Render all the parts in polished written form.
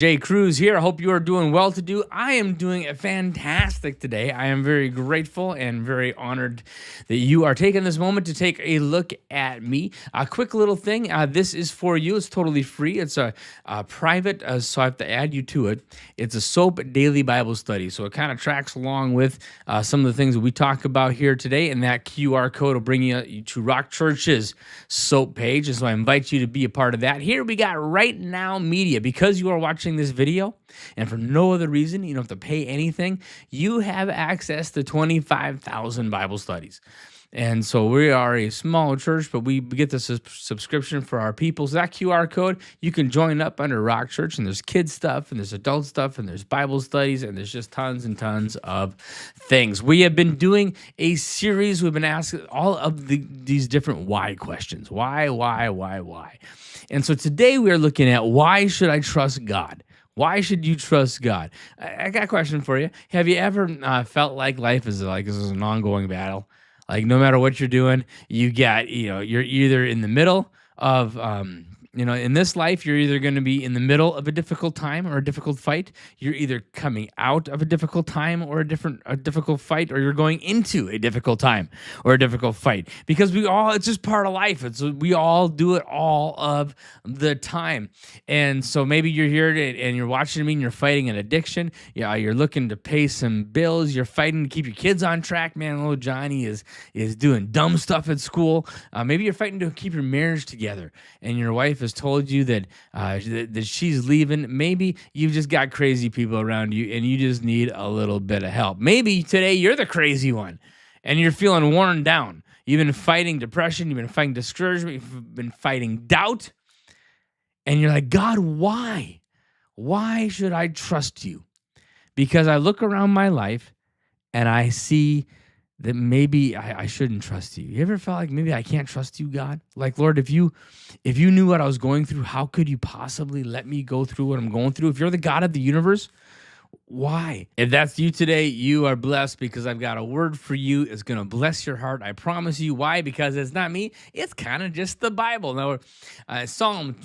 Kruse here. I hope you are doing well today. I am doing fantastic today. I am very grateful and very honored that you are taking this moment to take a look at me. A quick little thing. This is for you. It's totally free. It's a private, so I have to add you to it. It's a SOAP daily Bible study. So it kind of tracks along with some of the things that we talk about here today. And that QR code will bring you to Rock Church's SOAP page. And so I invite you to be a part of that. Here we got Right Now Media. Because you are watching this video, and for no other reason, you don't have to pay anything, you have access to 25,000 Bible studies. And so we are a small church, but we get the subscription for our people. So that QR code, you can join up under Rock Church, and there's kids stuff, and there's adult stuff, and there's Bible studies, and there's just tons and tons of things. We have been doing a series. We've been asking all of these different why questions. Why? And so today we are looking at why should I trust God? Why should you trust God? I got a question for you. Have you ever felt like life is an ongoing battle? Like no matter what you're doing, you're either in the middle of in this life, you're either going to be in the middle of a difficult time or a difficult fight. You're either coming out of a difficult time or a difficult fight, or you're going into a difficult time or a difficult fight. Because it's just part of life. We all do it all of the time. And so maybe you're here and you're watching me and you're fighting an addiction. Yeah, you're looking to pay some bills. You're fighting to keep your kids on track. Man, little Johnny is doing dumb stuff at school. Maybe you're fighting to keep your marriage together, and your wife has told you that she's leaving. Maybe you've just got crazy people around you and you just need a little bit of help. Maybe today you're the crazy one and you're feeling worn down. You've been fighting depression. You've been fighting discouragement. You've been fighting doubt. And you're like, God, why? Why should I trust you? Because I look around my life and I see that maybe I shouldn't trust you. You ever felt like maybe I can't trust you, God? Like, Lord, if you knew what I was going through, how could you possibly let me go through what I'm going through? If you're the God of the universe, why? If that's you today, you are blessed, because I've got a word for you. It's going to bless your heart. I promise you. Why? Because it's not me. It's kind of just the Bible. Now, Psalm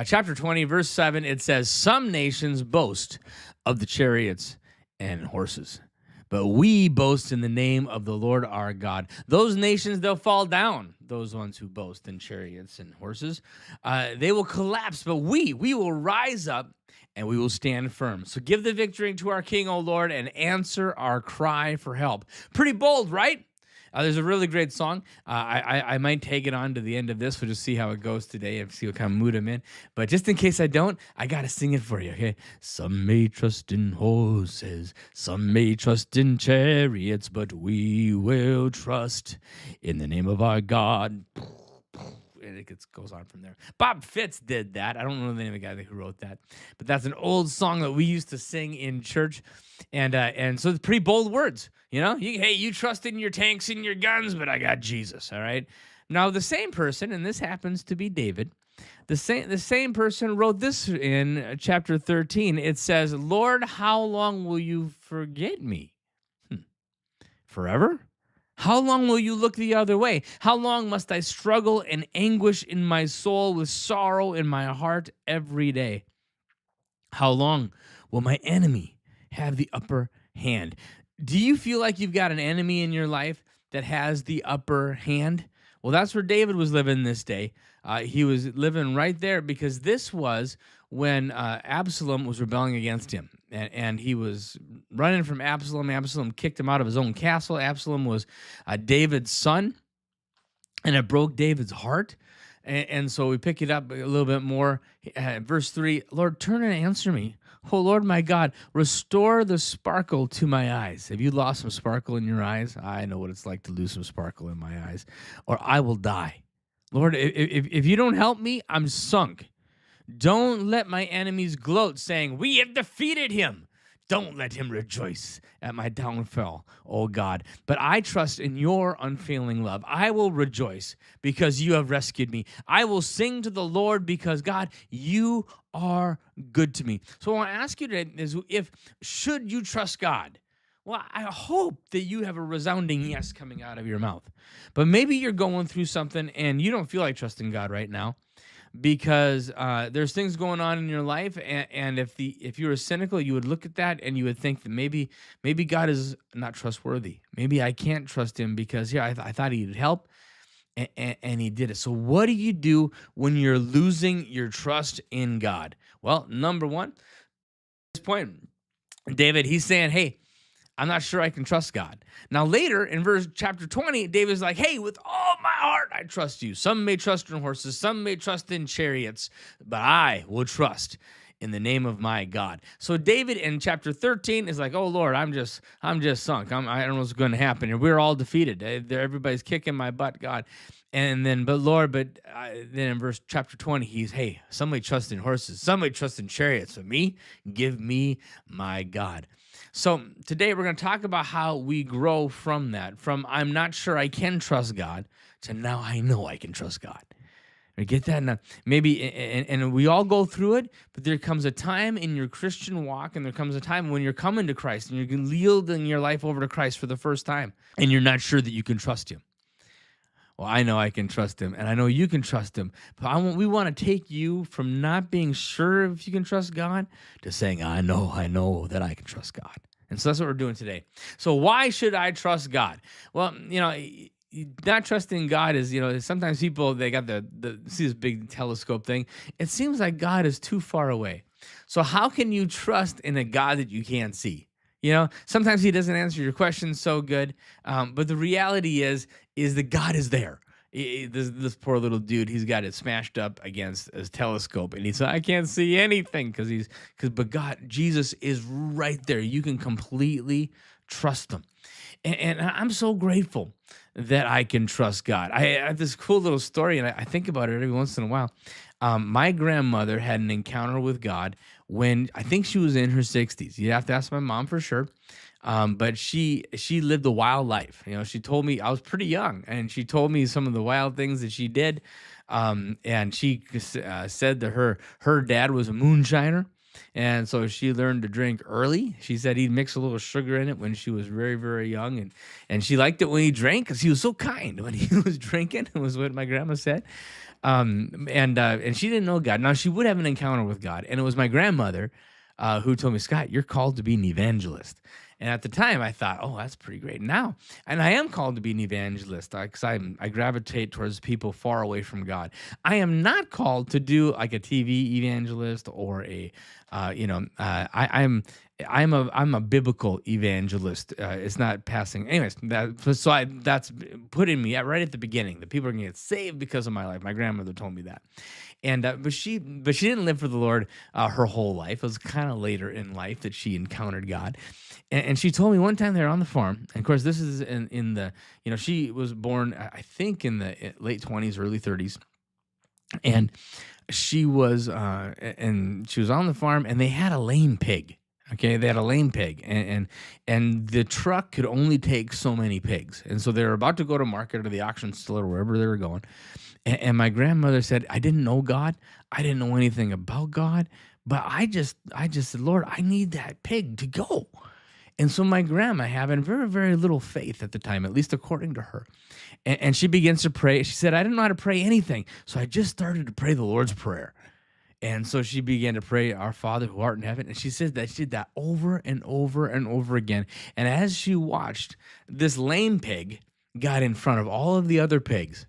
chapter 20, verse 7, it says, "Some nations boast of the chariots and horses, but we boast in the name of the Lord our God." Those nations, they'll fall down. Those ones who boast in chariots and horses, they will collapse. But we will rise up and we will stand firm. So give the victory to our King, O Lord, and answer our cry for help. Pretty bold, right? There's a really great song. I might take it on to the end of this. We'll just see how it goes today and see what kind of mood I'm in. But just in case I don't, I got to sing it for you, okay? Some may trust in horses, some may trust in chariots, but we will trust in the name of our God. And it goes on from there. Bob Fitts did that. I don't know the name of the guy who wrote that, but that's an old song that we used to sing in church, and so it's pretty bold words. You trust in your tanks and your guns, but I got Jesus. All right. Now the same person, and this happens to be David. The same person wrote this in chapter 13. It says, "Lord, how long will you forget me? Forever? How long will you look the other way? How long must I struggle and anguish in my soul with sorrow in my heart every day? How long will my enemy have the upper hand?" Do you feel like you've got an enemy in your life that has the upper hand? Well, that's where David was living this day. He was living right there, because this was when Absalom was rebelling against him. And he was running from Absalom. Absalom kicked him out of his own castle. Absalom was David's son, and it broke David's heart. And so we pick it up a little bit more. Verse 3, "Lord, turn and answer me. Oh, Lord, my God, restore the sparkle to my eyes." Have you lost some sparkle in your eyes? I know what it's like to lose some sparkle in my eyes. "Or I will die. Lord, if you don't help me, I'm sunk. Don't let my enemies gloat, saying, 'We have defeated him.' Don't let him rejoice at my downfall, O God. But I trust in your unfailing love. I will rejoice because you have rescued me. I will sing to the Lord because, God, you are good to me." So I want to ask you today is, should you trust God? Well, I hope that you have a resounding yes coming out of your mouth. But maybe you're going through something and you don't feel like trusting God right now. because there's things going on in your life, and if you were cynical, you would look at that and you would think that maybe God is not trustworthy. Maybe I can't trust him because I thought he'd help, and he did it. So what do you do when you're losing your trust in God? Well, number one, at this point, David, he's saying, hey, I'm not sure I can trust God. Now, later in verse chapter 20, David's like, hey, with all my heart, I trust you. Some may trust in horses, some may trust in chariots, but I will trust in the name of my God. So David in chapter 13 is like, oh Lord, I'm just sunk. I don't know what's going to happen. And we're all defeated. Everybody's kicking my butt, God. And then, then in verse chapter 20, he's, hey, somebody trust in horses, somebody trust in chariots. But me, give me my God. So today we're going to talk about how we grow from that, from I'm not sure I can trust God to now I know I can trust God. I get that? Now, maybe, and we all go through it, but there comes a time in your Christian walk, and there comes a time when you're coming to Christ and you're yielding your life over to Christ for the first time, and you're not sure that you can trust him. Well, I know I can trust him, and I know you can trust him. But we want to take you from not being sure if you can trust God to saying, I know that I can trust God. And so that's what we're doing today. So why should I trust God? Well, not trusting God is, sometimes people, they got see this big telescope thing. It seems like God is too far away. So how can you trust in a God that you can't see? Sometimes he doesn't answer your questions so good. But the reality is that God is there. This poor little dude, he's got it smashed up against his telescope, and he's, I can't see anything but God, Jesus is right there. You can completely trust him. And I'm so grateful that I can trust God. I have this cool little story, and I think about it every once in a while. My grandmother had an encounter with God when I think she was in her 60s. You'd have to ask my mom for sure. But she lived a wild life. She told me, I was pretty young, and she told me some of the wild things that she did. And she said that her dad was a moonshiner. And so she learned to drink early. She said he'd mix a little sugar in it when she was very, very young. And she liked it when he drank because he was so kind when he was drinking, was what my grandma said. And she didn't know God. Now, she would have an encounter with God. And it was my grandmother who told me, Scott, you're called to be an evangelist. And at the time, I thought, oh, that's pretty great. Now, and I am called to be an evangelist because I gravitate towards people far away from God. I am not called to do like a TV evangelist or I'm a biblical evangelist. It's not passing. Anyways, that's putting me right at the beginning. The people are going to get saved because of my life. My grandmother told me that. And but she didn't live for the Lord her whole life. It was kind of later in life that she encountered God. And she told me one time they were on the farm. And of course, this is in the, she was born, I think, in the late 20s, early 30s. And she was on the farm, and they had a lame pig. Okay, they had a lame pig, and the truck could only take so many pigs. And so they were about to go to market or the auction still or wherever they were going. And my grandmother said, I didn't know God. I didn't know anything about God. But I just said, Lord, I need that pig to go. And so my grandma, having very, very little faith at the time, at least according to her, and she begins to pray. She said, I didn't know how to pray anything. So I just started to pray the Lord's Prayer. And so she began to pray, Our Father who art in heaven. And she said that she did that over and over and over again. And as she watched, this lame pig got in front of all of the other pigs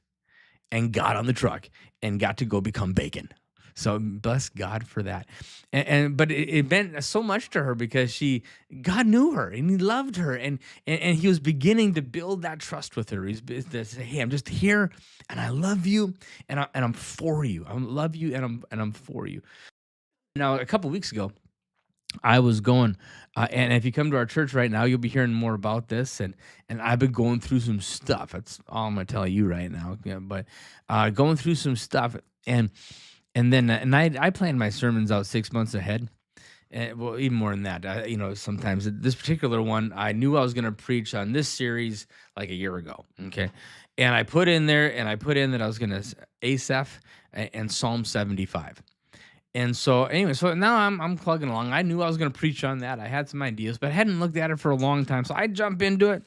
and got on the truck and got to go become bacon. So bless God for that. But it meant so much to her because God knew her and he loved her and he was beginning to build that trust with her. He's to say, hey, I'm just here and I love you and I'm for you. I love you and I'm for you. Now, a couple weeks ago, I was going, and if you come to our church right now, you'll be hearing more about this. And I've been going through some stuff. That's all I'm going to tell you right now. Yeah, but going through some stuff, and then I planned my sermons out 6 months ahead. And, well, even more than that. Sometimes this particular one, I knew I was going to preach on this series like a year ago. Okay, and I put in that I was going to Asaph and Psalm 75. And so anyway, so now I'm plugging along. I knew I was going to preach on that. I had some ideas, but I hadn't looked at it for a long time. So I jump into it,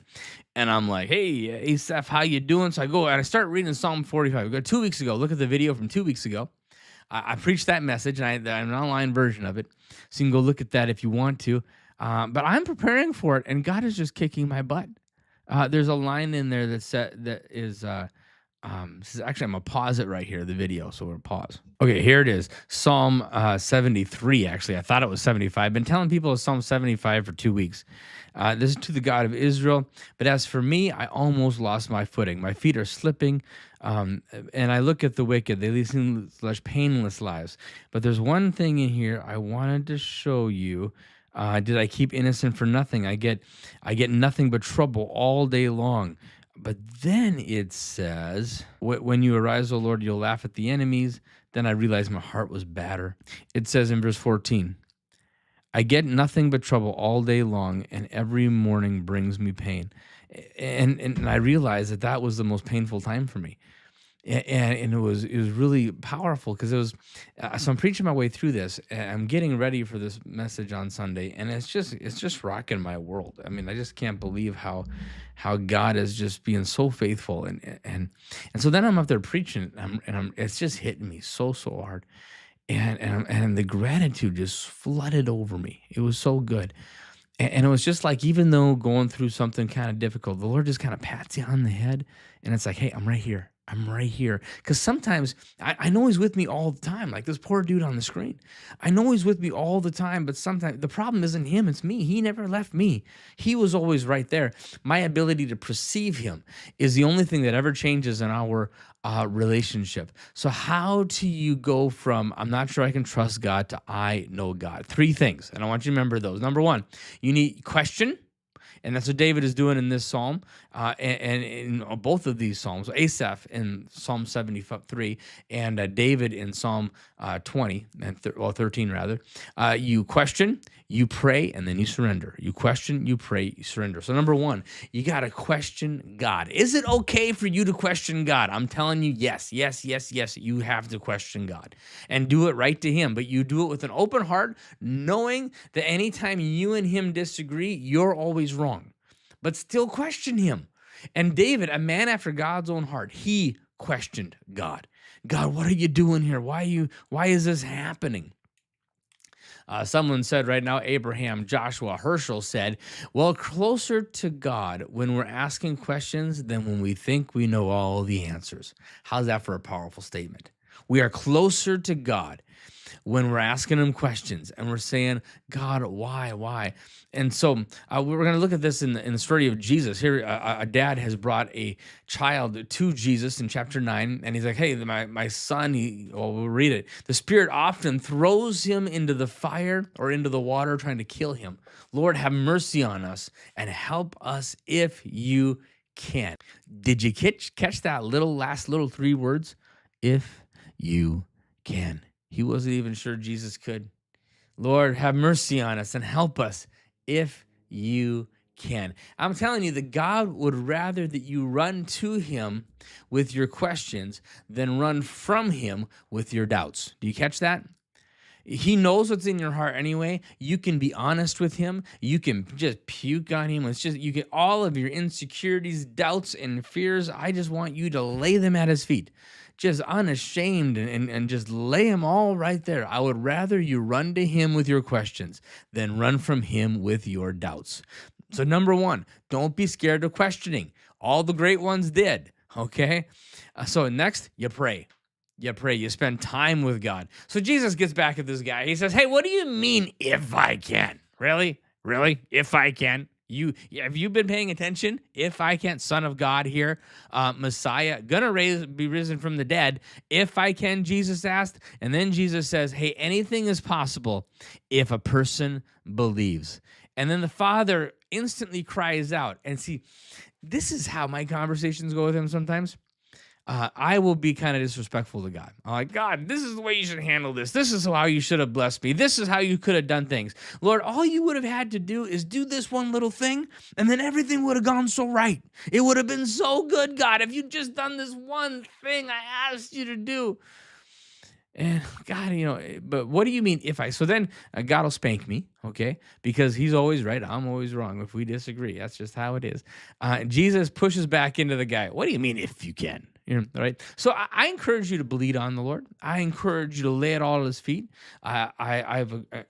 and I'm like, hey, Asaph, how you doing? So I go, and I start reading Psalm 45. We go 2 weeks ago. Look at the video from 2 weeks ago. I preached that message, and I'm an online version of it, so you can go look at that if you want to. But I'm preparing for it, and God is just kicking my butt. There's a line in there that is. This is actually, I'm gonna pause it right here, the video. So we're gonna pause. Okay, here it is. Psalm 73. Actually, I thought it was 75. I've been telling people it's Psalm 75 for 2 weeks. This is to the God of Israel. But as for me, I almost lost my footing. My feet are slipping. And I look at the wicked. They lead such painless lives. But there's one thing in here I wanted to show you. Did I keep innocent for nothing? I get nothing but trouble all day long. But then it says, when you arise, O Lord, you'll laugh at the enemies. Then I realized my heart was badder. It says in verse 14, I get nothing but trouble all day long, and every morning brings me pain. And I realized that was the most painful time for me. And it was really powerful because it was so I'm preaching my way through this, and I'm getting ready for this message on Sunday, and it's just rocking my world. I mean, I just can't believe how God is just being so faithful, and so then I'm up there preaching, and it's just hitting me so hard, and the gratitude just flooded over me. It was so good. And it was just like, even though going through something kind of difficult, the Lord just kind of pats you on the head, and it's like, hey, I'm right here. I'm right here. Because sometimes I know he's with me all the time, like this poor dude on the screen. I know he's with me all the time, but sometimes the problem isn't him, it's me. He never left me. He was always right there. My ability to perceive him is the only thing that ever changes in our relationship. So how do you go from I'm not sure I can trust God to I know God? 3 things, and I want you to remember those. Number 1, you need question. And that's what David is doing in this psalm, and in both of these psalms. Asaph in Psalm 73, and David in Psalm 20, and 13 rather. You question, you pray, and then you surrender. You question, you pray, you surrender. So number 1, you got to question God. Is it okay for you to question God? I'm telling you, yes. You have to question God and do it right to him. But you do it with an open heart, knowing that anytime you and him disagree, you're always wrong. But still question him. And David, a man after God's own heart, he questioned God. God, what are you doing here? Why is this happening? Someone said right now, Abraham, Joshua, Herschel said, well, closer to God when we're asking questions than when we think we know all the answers. How's that for a powerful statement? We are closer to God when we're asking him questions and we're saying, God, why? And so we're going to look at this in the story of Jesus. Here, a dad has brought a child to Jesus in chapter 9, and he's like, hey, my son, we'll read it. The Spirit often throws him into the fire or into the water trying to kill him. Lord, have mercy on us and help us if you can. Did you catch that last little 3 words? If you can. He wasn't even sure Jesus could. Lord, have mercy on us and help us if you can. I'm telling you that God would rather that you run to him with your questions than run from him with your doubts. Do you catch that? He knows what's in your heart anyway. You can be honest with him. You can just puke on him. You get all of your insecurities, doubts, and fears. I just want you to lay them at his feet. Just unashamed and just lay them all right there. I would rather you run to him with your questions than run from him with your doubts. So number 1, don't be scared of questioning. All the great ones did, okay? So next, you pray. You spend time with God. So Jesus gets back at this guy. He says, hey, what do you mean if I can? Really? If I can? Have you been paying attention? If I can, Son of God here, Messiah, gonna be risen from the dead. If I can, Jesus asked. And then Jesus says, hey, anything is possible if a person believes. And then the Father instantly cries out. And see, this is how my conversations go with him sometimes. I will be kind of disrespectful to God. I'm like, God, this is the way you should handle this. This is how you should have blessed me. This is how you could have done things. Lord, all you would have had to do is do this one little thing, and then everything would have gone so right. It would have been so good, God, if you'd just done this one thing I asked you to do. And God, but what do you mean if I? So then God will spank me, okay? Because He's always right, I'm always wrong. If we disagree, that's just how it is. Jesus pushes back into the guy. What do you mean if you can? Right? So I encourage you to bleed on the Lord. I encourage you to lay it all at His feet. I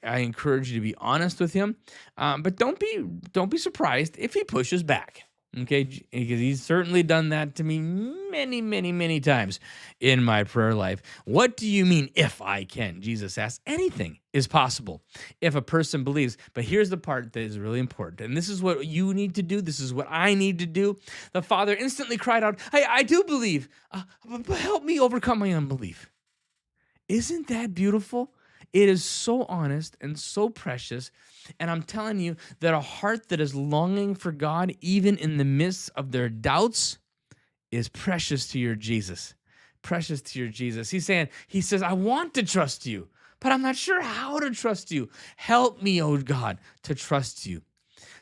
encourage you to be honest with Him, but don't be surprised if He pushes back. Okay, because He's certainly done that to me many, many, many times in my prayer life. What do you mean if I can? Jesus asks. Anything is possible if a person believes. But here's the part that is really important. And this is what you need to do. This is what I need to do. The father instantly cried out, I do believe, but help me overcome my unbelief. Isn't that beautiful? It is so honest and so precious. And I'm telling you that a heart that is longing for God, even in the midst of their doubts, is precious to your Jesus. Precious to your Jesus. He says, I want to trust you, but I'm not sure how to trust you. Help me, oh God, to trust you.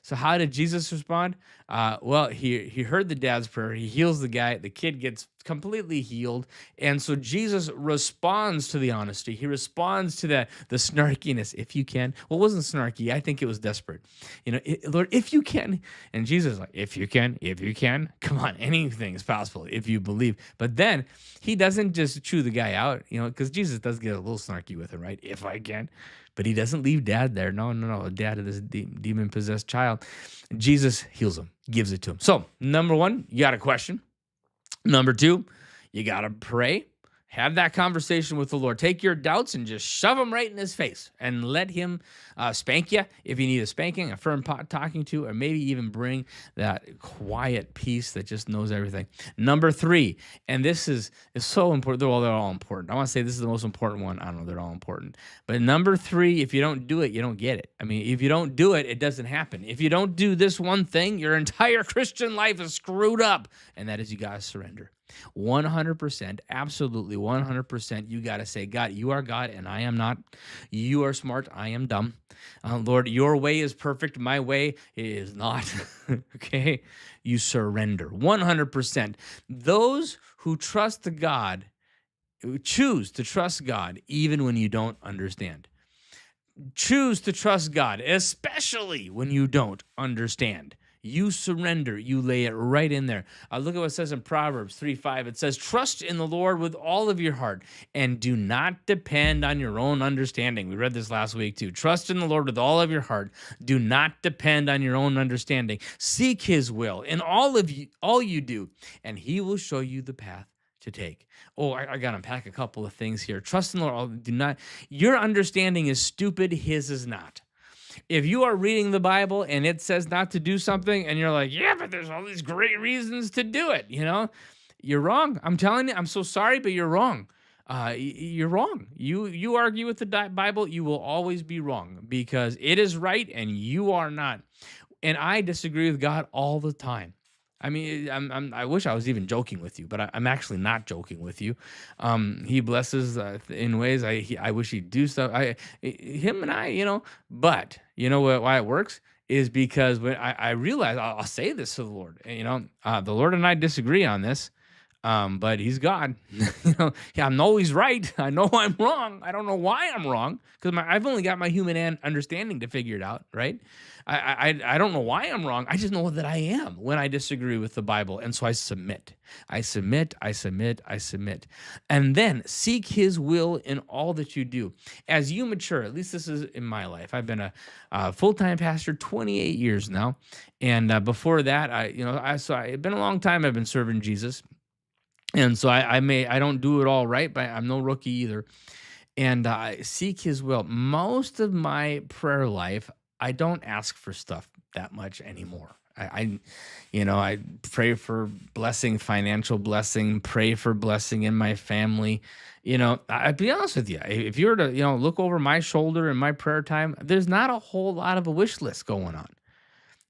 So how did Jesus respond? Well, he heard the dad's prayer. He heals the guy. The kid gets completely healed. And so Jesus responds to the honesty. He responds to the snarkiness, if you can. Well, it wasn't snarky. I think it was desperate. Lord, if you can. And Jesus is like, if you can. Come on, anything is possible if you believe. But then he doesn't just chew the guy out, because Jesus does get a little snarky with him, right? If I can. But he doesn't leave dad there. No. Dad of this demon-possessed child. Jesus heals him, gives it to him. So, number one, you got a question. Number two, you got to pray. Have that conversation with the Lord. Take your doubts and just shove them right in His face and let Him spank you if you need a spanking, a firm talking to, or maybe even bring that quiet peace that just knows everything. Number three, and this is so important. They're all important. I want to say this is the most important one. I don't know. They're all important. But number three, if you don't do it, you don't get it. I mean, if you don't do it, it doesn't happen. If you don't do this one thing, your entire Christian life is screwed up. And that is you got to surrender. 100%, absolutely 100%. You got to say, God, you are God and I am not. You are smart, I am dumb. Lord, your way is perfect. My way is not. Okay? You surrender 100%. Those who trust God, who choose to trust God even when you don't understand. Choose to trust God, especially when you don't understand. You surrender. You lay it right in there. Look at what it says in Proverbs 3:5. It says, trust in the Lord with all of your heart and do not depend on your own understanding. We read this last week too. Trust in the Lord with all of your heart. Do not depend on your own understanding. Seek His will in all you do, and He will show you the path to take. Oh, I got to unpack a couple of things here. Trust in the Lord. Your understanding is stupid. His is not. If you are reading the Bible and it says not to do something and you're like, yeah, but there's all these great reasons to do it, you're wrong. I'm telling you, I'm so sorry, but you're wrong. You're wrong. You argue with the Bible, you will always be wrong because it is right and you are not. And I disagree with God all the time. I mean, I wish I was even joking with you, but I'm actually not joking with you. He blesses in ways I wish he'd do stuff. Him and I, but you know why it works is because when I realize I'll say this to the Lord, the Lord and I disagree on this. But He's God. I'm always right. I know I'm wrong. I don't know why I'm wrong because I've only got my human understanding to figure it out, right? I don't know why I'm wrong. I just know that I am when I disagree with the Bible, and so I submit. I submit. And then seek His will in all that you do. As you mature, at least this is in my life. I've been a full-time pastor 28 years now, and before that, it's been a long time I've been serving Jesus. And so I don't do it all right, but I'm no rookie either. And I seek His will. Most of my prayer life, I don't ask for stuff that much anymore. I pray for blessing, financial blessing, pray for blessing in my family. I'd be honest with you. If you were to, look over my shoulder in my prayer time, there's not a whole lot of a wish list going on.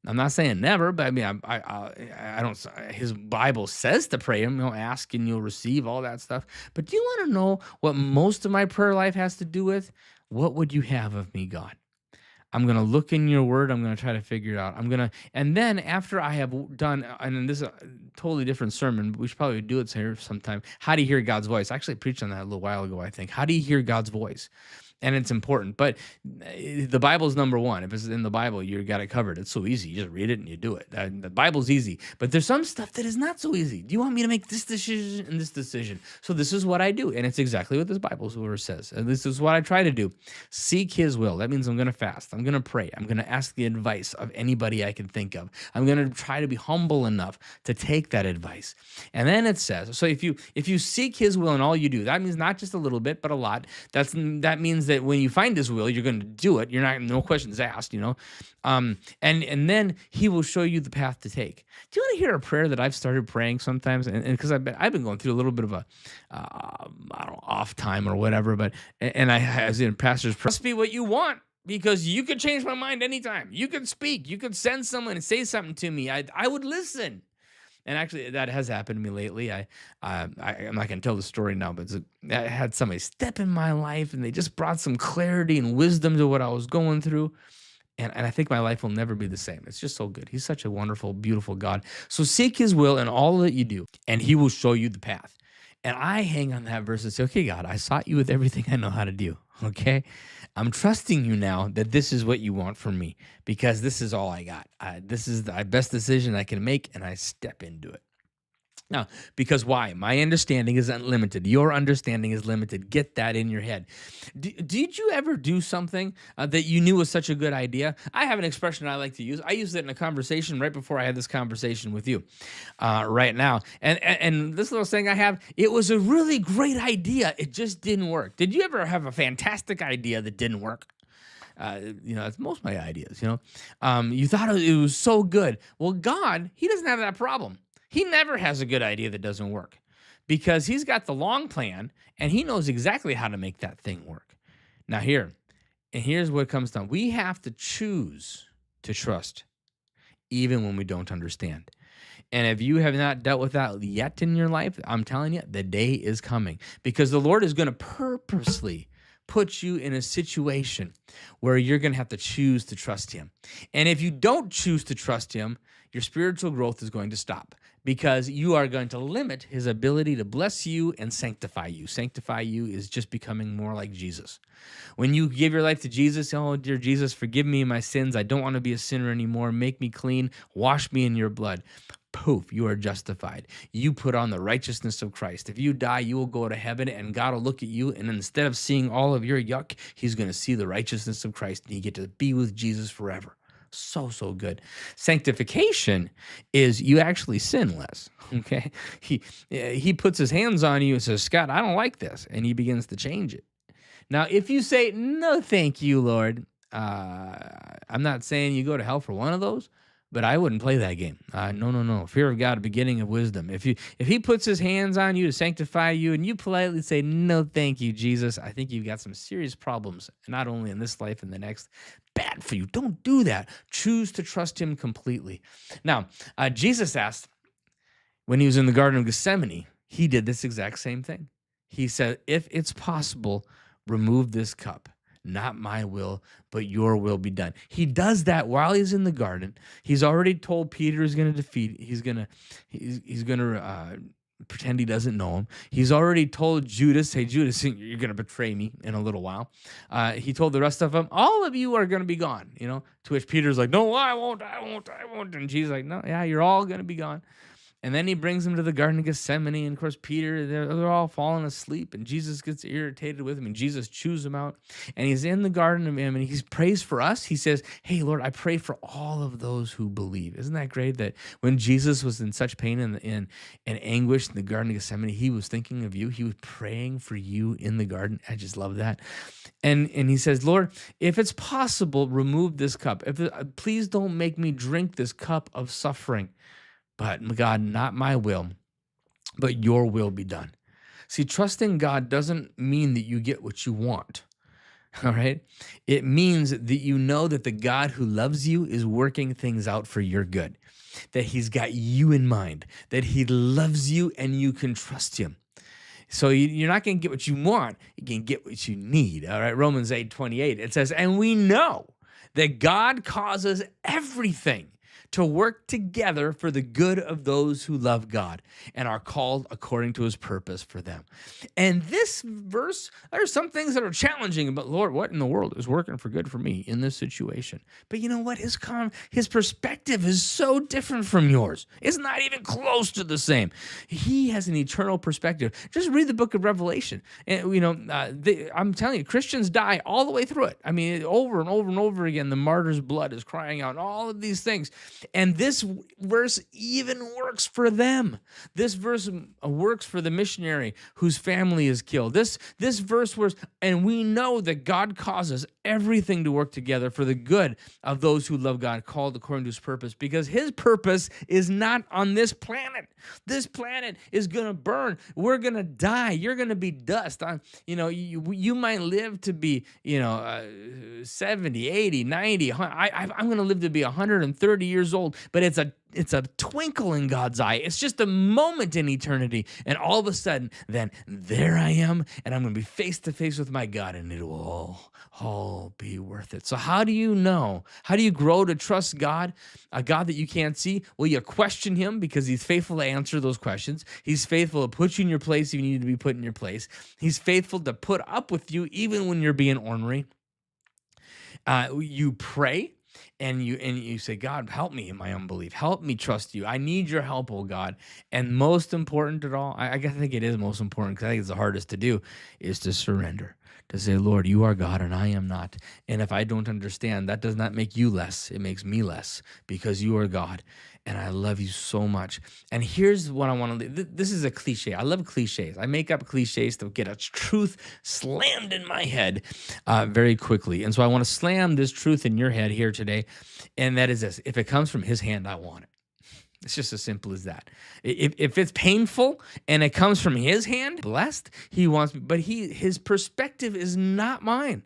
I'm not saying never, but I mean, I don't. His Bible says to pray Him, ask and you'll receive, all that stuff. But do you want to know what most of my prayer life has to do with? What would you have of me, God? I'm going to look in your word. I'm going to try to figure it out. And then after I have done, and this is a totally different sermon, but we should probably do it here sometime. How do you hear God's voice? I actually preached on that a little while ago, I think. How do you hear God's voice? And it's important, but the Bible's number one. If it's in the Bible, you got it covered. It's so easy. You just read it and you do it. The Bible's easy, but there's some stuff that is not so easy. Do you want me to make this decision and this decision? So this is what I do, and it's exactly what this Bible verse says. And this is what I try to do. Seek His will. That means I'm going to fast. I'm going to pray. I'm going to ask the advice of anybody I can think of. I'm going to try to be humble enough to take that advice. And then it says, so if you seek His will in all you do, that means not just a little bit, but a lot. That means that when you find His will, you're going to do it. You're not, no questions asked, and then He will show you the path to take. Do you want to hear a prayer that I've started praying sometimes? And because I've been going through a little bit of a I don't know, off time or whatever, but I was in pastor's prayer. Must be what you want. Because you could change my mind anytime. You could speak. You could send someone and say something to me. I would listen. And actually, that has happened to me lately. I'm not going to tell the story now, but I had somebody step in my life, and they just brought some clarity and wisdom to what I was going through. And I think my life will never be the same. It's just so good. He's such a wonderful, beautiful God. So seek His will in all that you do, and He will show you the path. And I hang on that verse and say, okay, God, I sought you with everything I know how to do, okay? I'm trusting you now that this is what you want from me because this is all I got. This is the best decision I can make, and I step into it. Now, because why? My understanding is unlimited. Your understanding is limited. Get that in your head. Did you ever do something that you knew was such a good idea? I have an expression I like to use. I used it in a conversation right before I had this conversation with you right now. And this little saying I have, it was a really great idea. It just didn't work. Did you ever have a fantastic idea that didn't work? That's most of my ideas, you thought it was so good. Well, God, He doesn't have that problem. He never has a good idea that doesn't work because He's got the long plan and He knows exactly how to make that thing work. Now here's what comes down. We have to choose to trust even when we don't understand. And if you have not dealt with that yet in your life, I'm telling you, the day is coming because the Lord is going to purposely put you in a situation where you're going to have to choose to trust Him. And if you don't choose to trust Him, your spiritual growth is going to stop because you are going to limit His ability to bless you and sanctify you. Sanctify you is just becoming more like Jesus. When you give your life to Jesus, oh, dear Jesus, forgive me my sins. I don't want to be a sinner anymore. Make me clean. Wash me in your blood. Poof, you are justified. You put on the righteousness of Christ. If you die, you will go to heaven, and God will look at you, and instead of seeing all of your yuck, He's going to see the righteousness of Christ, and you get to be with Jesus forever. So good. Sanctification is you actually sin less, okay? He puts His hands on you and says, Scott, I don't like this, and He begins to change it. Now, if you say, no, thank you, Lord, I'm not saying you go to hell for one of those, but I wouldn't play that game. No. Fear of God, beginning of wisdom. If He puts His hands on you to sanctify you and you politely say, no, thank you, Jesus, I think you've got some serious problems, not only in this life and the next. Bad for you. Don't do that. Choose to trust Him completely. Now, Jesus asked, when He was in the Garden of Gethsemane, He did this exact same thing. He said, if it's possible, remove this cup. Not my will, but your will be done. He does that while He's in the garden. He's already told Peter he's going to defeat. He's going to pretend he doesn't know him. He's already told Judas, hey, Judas, you're going to betray me in a little while. He told the rest of them, all of you are going to be gone. To which Peter's like, no, I won't. And Jesus like, no, yeah, you're all going to be gone. And then He brings them to the Garden of Gethsemane. And, of course, Peter, they're all falling asleep. And Jesus gets irritated with him. And Jesus chews them out. And He's in the garden of him. And He prays for us. He says, hey, Lord, I pray for all of those who believe. Isn't that great that when Jesus was in such pain and anguish in the Garden of Gethsemane, He was thinking of you. He was praying for you in the garden. I just love that. And He says, Lord, if it's possible, remove this cup. Please don't make me drink this cup of suffering. But God, not my will, but your will be done. See, trusting God doesn't mean that you get what you want, all right? It means that you know that the God who loves you is working things out for your good, that He's got you in mind, that He loves you and you can trust Him. So you're not going to get what you want. You can get what you need, all right? Romans 8:28, it says, and we know that God causes everything to work together for the good of those who love God and are called according to his purpose for them. And this verse, there are some things that are challenging, but Lord, what in the world is working for good for me in this situation? But you know what? His perspective is so different from yours. It's not even close to the same. He has an eternal perspective. Just read the book of Revelation. And, I'm telling you, Christians die all the way through it. I mean, over and over and over again, the martyr's blood is crying out, all of these things. And this verse even works for them. This verse works for the missionary whose family is killed. This verse works, and we know that God causes everything to work together for the good of those who love God, called according to his purpose, because his purpose is not on this planet. This planet is going to burn. We're going to die. You're going to be dust. You might live to be, 70, 80, 90. I'm going to live to be 130 years old, but it's a twinkle in God's eye. It's just a moment in eternity. And all of a sudden, then there I am, and I'm going to be face to face with my God, and it will all be worth it. So how do you know? How do you grow to trust God, a God that you can't see? Well, you question him because he's faithful to answer those questions. He's faithful to put you in your place if you need to be put in your place. He's faithful to put up with you even when you're being ornery. You pray. And you say, God, help me in my unbelief. Help me trust you. I need your help, oh God. And most important at all, I think it is most important because I think it's the hardest to do, is to surrender. To say, Lord, you are God and I am not. And if I don't understand, that does not make you less. It makes me less because you are God. And I love you so much. And here's what I want to leave. This is a cliche. I love cliches. I make up cliches to get a truth slammed in my head very quickly. And so I want to slam this truth in your head here today. And that is this: if it comes from his hand, I want it. It's just as simple as that. If it's painful and it comes from his hand, blessed, he wants me. But his perspective is not mine.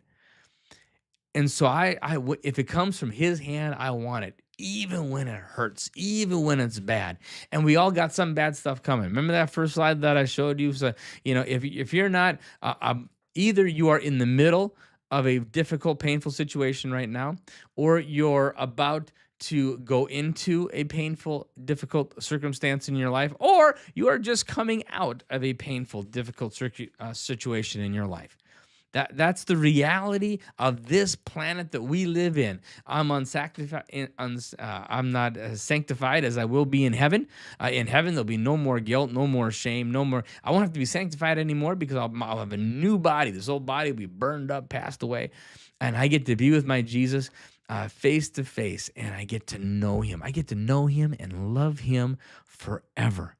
And so if it comes from his hand, I want it, even when it hurts, even when it's bad. And we all got some bad stuff coming. Remember that first slide that I showed you? So, if you're not, either you are in the middle of a difficult, painful situation right now, or you're about to go into a painful, difficult circumstance in your life, or you are just coming out of a painful, difficult situation in your life. That's the reality of this planet that we live in. I'm unsanctified. I'm not as sanctified as I will be in heaven. In heaven, there'll be no more guilt, no more shame, no more. I won't have to be sanctified anymore because I'll have a new body. This old body will be burned up, passed away, and I get to be with my Jesus face to face, and I get to know him. I get to know him and love him forever.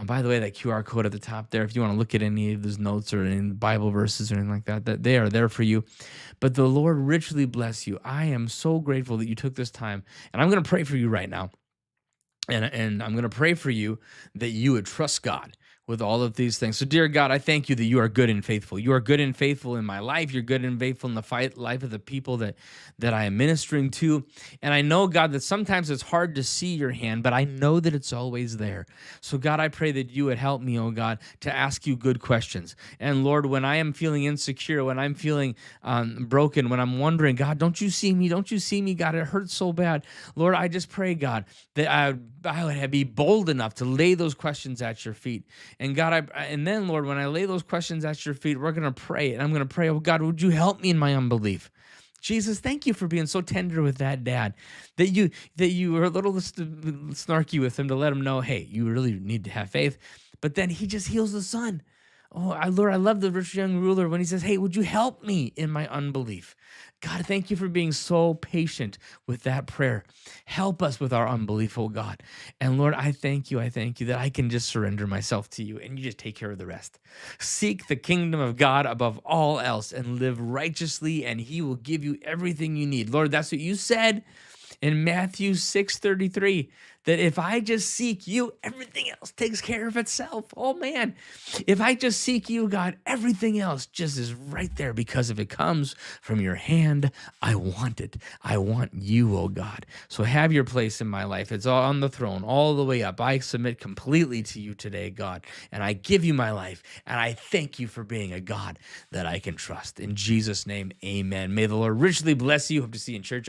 By the way, that QR code at the top there, if you want to look at any of those notes or any Bible verses or anything like that they are there for you. But the Lord richly bless you. I am so grateful that you took this time. And I'm going to pray for you right now. And I'm going to pray for you that you would trust God with all of these things. So, dear God, I thank you that you are good and faithful. You are good and faithful in my life. You're good and faithful in the life of the people that I am ministering to. And I know, God, that sometimes it's hard to see your hand, but I know that it's always there. So, God, I pray that you would help me, oh God, to ask you good questions. And Lord, when I am feeling insecure, when I'm feeling broken, when I'm wondering, God, don't you see me? Don't you see me, God? It hurts so bad. Lord, I just pray, God, that I would be bold enough to lay those questions at your feet. And God, and then, Lord, when I lay those questions at your feet, we're going to pray. And I'm going to pray, oh God, would you help me in my unbelief? Jesus, thank you for being so tender with that dad, that you were a little snarky with him to let him know, hey, you really need to have faith. But then he just heals the son. Oh, Lord, I love the rich young ruler when he says, hey, would you help me in my unbelief? God, thank you for being so patient with that prayer. Help us with our unbelief, oh God. And Lord, I thank you that I can just surrender myself to you and you just take care of the rest. Seek the kingdom of God above all else and live righteously, and he will give you everything you need. Lord, that's what you said in Matthew 6:33, that if I just seek you, everything else takes care of itself. Oh man, if I just seek you, God, everything else just is right there, because if it comes from your hand, I want it. I want you, oh God. So have your place in my life. It's all on the throne, all the way up. I submit completely to you today, God, and I give you my life, and I thank you for being a God that I can trust. In Jesus' name, amen. May the Lord richly bless you. Hope to see you in church